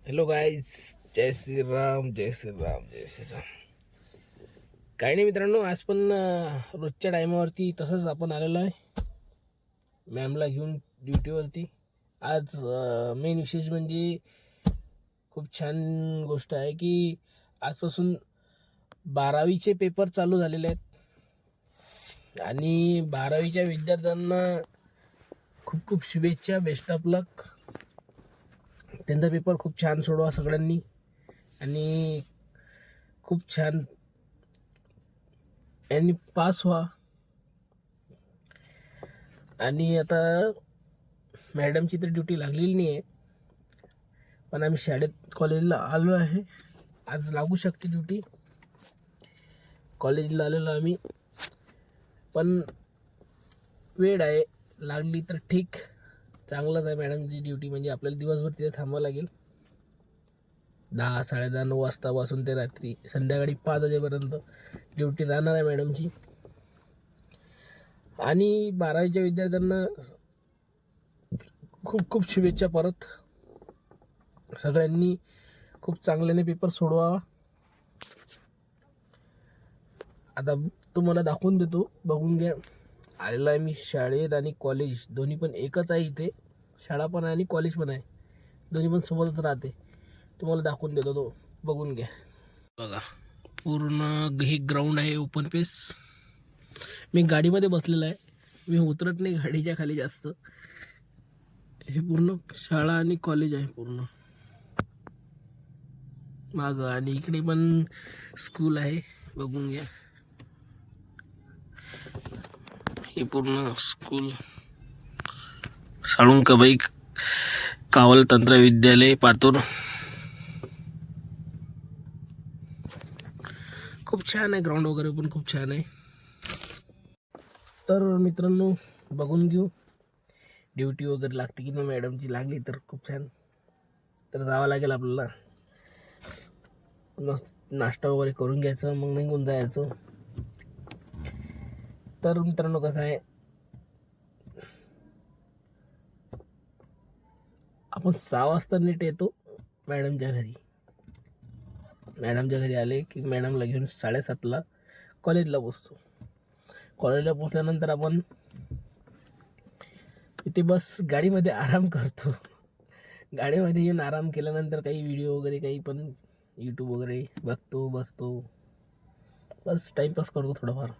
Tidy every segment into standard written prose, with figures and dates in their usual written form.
Hello guys, जय श्रीराम जय श्रीराम जय श्रीराम. काही नाही मित्रांनो, आज पण रोजच्या टायमावरती तसंच आपण आलेलो आहे मॅमला घेऊन ड्युटीवरती. आज मेन विशेष म्हणजे खूप छान गोष्ट आहे की आजपासून 12वीचे पेपर चालू झालेले आहेत आणि 12वीच्या विद्यार्थ्यांना खूप खूप शुभेच्छा. बेस्ट ऑफ लक. त्यांचा पेपर खूप छान सोडवा सगळ्यांनी आणि खूप छान यांनी पास व्हा. आणि आता मॅडमची तर ड्युटी लागलेली नाही आहे, पण आम्ही शाळेत कॉलेजला आलो आहे. आज लागू शकते ड्युटी. कॉलेजला आलेलो आम्ही, पण वेळ आहे. लागली तर ठीक, चांगलंच आहे. मॅडमची ड्युटी म्हणजे आपल्याला दिवसभर तिथे थांबावं लागेल. 10, 10:30, 9 वाजतापासून ते रात्री संध्याकाळी 5 वाजेपर्यंत ड्युटी राहणार आहे मॅडमची. आणि 12वीच्या विद्यार्थ्यांना खूप खूप शुभेच्छा. परत सगळ्यांनी खूप चांगल्याने पेपर सोडवावा. आता तुम्हाला दाखवून देतो, बघून घ्या. आलेला आहे मी शाळेत आणि कॉलेज दोन्ही पण एकच आहे. इथे शाळा पण आहे आणि कॉलेज पण आहे, दोन्ही पण सोबतच राहते. तुम्हाला दाखवून देतो, तो बघून घ्या. बघा, पूर्ण हे ग्राउंड आहे, ओपन पेस. मी गाडीमध्ये बसलेला आहे, मी उतरत नाही गाडीच्या खाली जास्त. हे पूर्ण शाळा आणि कॉलेज आहे पूर्ण माग, आणि इकडे पण स्कूल आहे, बघून घ्या. हे पूर्ण स्कूल साळुंकाबाई कावल तंत्र विद्यालय पातूर. खूप छान आहे, ग्राउंड वगैरे पण खूप छान आहे. तर मित्रांनो, बघून घेऊ ड्युटी वगैरे लागते की नाही. मॅडमची लागली तर खूप छान. तर जावं लागेल आपल्याला. मस्त नाश्ता वगैरे करून घ्यायचं, मग निघून जायचं. तर मित्रांनो, कसं आहे, आपण 6 वाजता नीट येतो मॅडमच्या घरी. मॅडमच्या घरी आले की मॅडमला घेऊन 7:30ला कॉलेजला पोचतो. कॉलेजला पोचल्यानंतर आपण इथे बस गाडीमध्ये आराम करतो. गाडीमध्ये येऊन आराम केल्यानंतर काही व्हिडिओ वगैरे, काही पण यूट्यूब वगैरे बघतो, बसतो, बस टाईमपास करतो थोडंफार.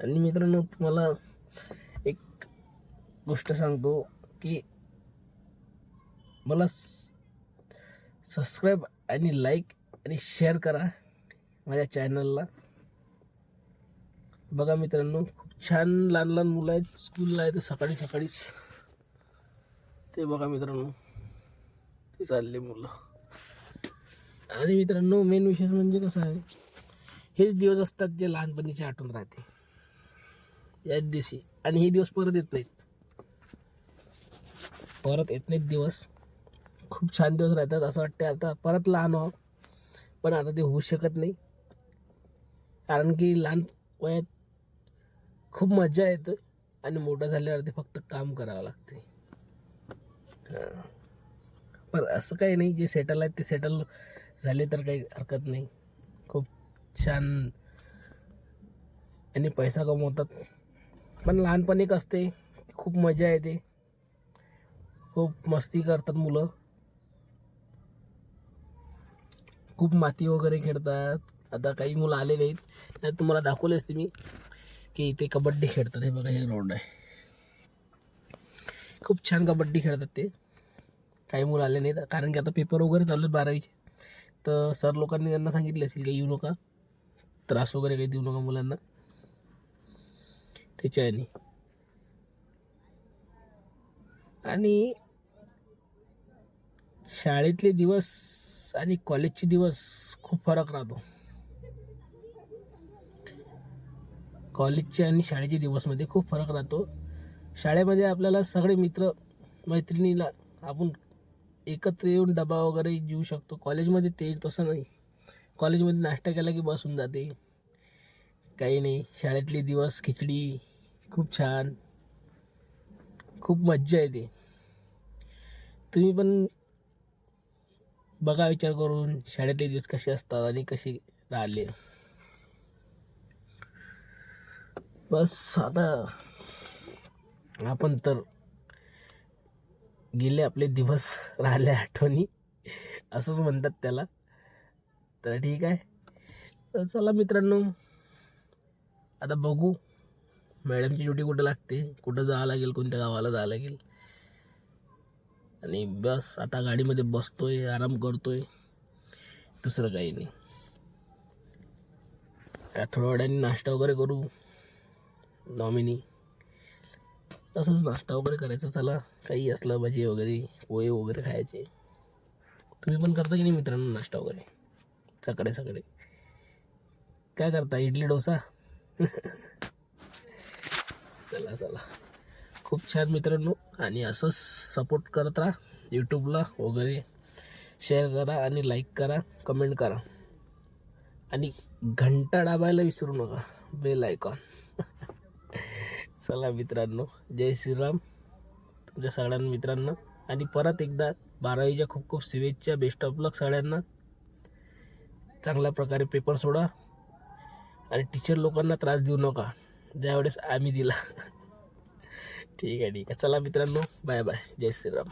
आणि मित्रांनो, तुम्हाला एक गोष्ट सांगतो की मला सबस्क्राईब आणि लाईक आणि शेअर करा माझ्या चॅनलला. बघा मित्रांनो, खूप छान लहान लहान मुलं आहेत, स्कूलला आहेत सकाळी सकाळीच. ते बघा मित्रांनो, ते चालले मुलं. आणि मित्रांनो, मेन विशेष म्हणजे कसं आहे, हेच दिवस असतात जे लहानपणीची आठवण राहते याच दिवशी. आणि हे दिवस परत येत नाहीत, दिवस. खूप छान दिवस राहतात. असं वाटतं आता परत लहान व्हावं, पण आता ते होऊ शकत नाही. कारण की लहान वयात खूप मजा येते आणि मोठं झाल्यावरती फक्त काम करावं लागते. पण असं काही नाही, जे सेटल आहेत ते सेटल झाले तर काही हरकत नाही. खूप छान आणि पैसा कमवतात. पण लहानपणी एक असते, खूप मजा येते, खूप मस्ती करतात मुलं, खूप माती वगैरे खेळतात. आता काही मुलं आले नाहीत, तर तुम्हाला दाखवले असते मी की इथे कबड्डी खेळतात. हे बघा, हे ग्राउंड आहे, खूप छान कबड्डी खेळतात ते. काही मुलं आले नाहीत कारण की आता पेपर वगैरे चालू आहेत 12वीचे. तर सर लोकांनी त्यांना सांगितले असेल की येऊ नका, त्रास वगैरे काही देऊ नका मुलांना, त्याच्याने. आणि शाळेतले दिवस आणि कॉलेजचे दिवस खूप फरक राहतो. कॉलेजचे आणि शाळेचे दिवसमध्ये खूप फरक राहतो. शाळेमध्ये आपल्याला सगळे मित्र मैत्रिणीला आपण एकत्र येऊन डबा वगैरे जेवू शकतो. कॉलेजमध्ये ते तसं नाही. कॉलेजमध्ये नाश्ता केला की बसून जाते, काही नाही. शाळेतले दिवस खिचडी खूप छान, खूप मज्जा येते. तुम्ही पण बघा विचार करून शाळेतले दिवस कसे असतात आणि कसे राहिले. बस आता आपण तर गेले आपले दिवस, राहिले आठवणी, असंच म्हणतात त्याला. तर ठीक आहे. तर चला मित्रांनो, आता बघू मॅडमची ड्युटी कुठं लागते, कुठं जावं लागेल, कोणत्या गावाला जावं लागेल. आणि बस आता गाडीमध्ये बसतोय, आराम करतोय, दुसरं काही नाही. थोड्या वेळाने नाश्ता वगैरे करू. नॉमिनी तसंच नाश्ता वगैरे करायचं. चला काही असलं भजी वगैरे, पोहे वगैरे खायचे. तुम्ही पण करता की नाही मित्रांनो नाश्ता वगैरे सकाळी सकाळी? काय करता, इडली डोसा? चला चला, खूप छान मित्रांनो. आणि असंच सपोर्ट करत राहा यूट्यूबला वगैरे. शेअर करा आणि लाईक करा, कमेंट करा. आणि घंटा दाबायला विसरू नका, बेल आयकॉन. चला मित्रांनो, जय श्रीराम तुमच्या सगळ्या मित्रांना. आणि परत एकदा 12वीच्या खूप खूप शुभेच्छा. बेस्ट ऑफ लक सगळ्यांना. चांगल्या प्रकारे पेपर सोडा आणि टीचर लोकांना त्रास देऊ नका ज्यावेळेस आम्ही दिला. ठीक आहे ठीक आहे. चला मित्रांनो, बाय बाय, जय श्रीराम.